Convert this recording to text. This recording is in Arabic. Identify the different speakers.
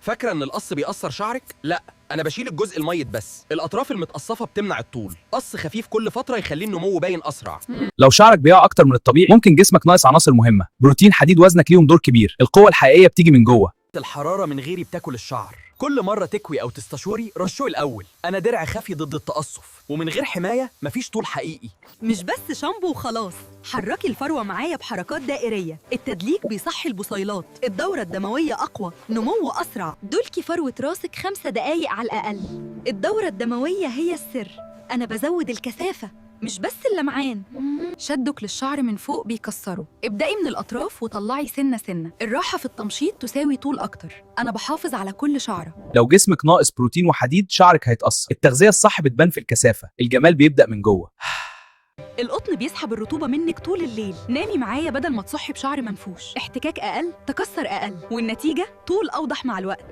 Speaker 1: فاكره ان القص بيقصر شعرك؟ لا، انا بشيل الجزء الميت بس. الاطراف المتقصفه بتمنع الطول. قص خفيف كل فتره يخليه النمو باين اسرع.
Speaker 2: لو شعرك بيقع اكتر من الطبيعي ممكن جسمك ناقص عناصر مهمه، بروتين، حديد، وزنك ليهم دور كبير. القوه الحقيقيه بتيجي من جوه.
Speaker 1: الحراره من غيري بتاكل الشعر. كل مره تكوي او تستشوري رشوه الاول. انا درع خفي ضد التقصف، ومن غير حمايه مفيش طول حقيقي.
Speaker 3: مش بس شامبو وخلاص، حركي الفروة معايا بحركات دائرية. التدليك بيصحي البصيلات، الدورة الدموية أقوى، نمو أسرع. دلكي فروة راسك 5 دقايق على الأقل. الدورة الدموية هي السر. أنا بزود الكثافة مش بس اللمعان. شدك للشعر من فوق بيكسره. ابدأي من الأطراف وطلعي سنة سنة. الراحة في التمشيط تساوي طول أكتر. أنا بحافظ على كل شعرة.
Speaker 2: لو جسمك ناقص بروتين وحديد شعرك هيتقصر. التغذيه الصح بتبان في الكثافه، الجمال بيبدأ من جوه.
Speaker 3: القطن بيسحب الرطوبة منك طول الليل. نامي معايا بدل ما تصحي بشعر منفوش. احتكاك أقل، تكسر أقل، والنتيجة طول أوضح مع الوقت.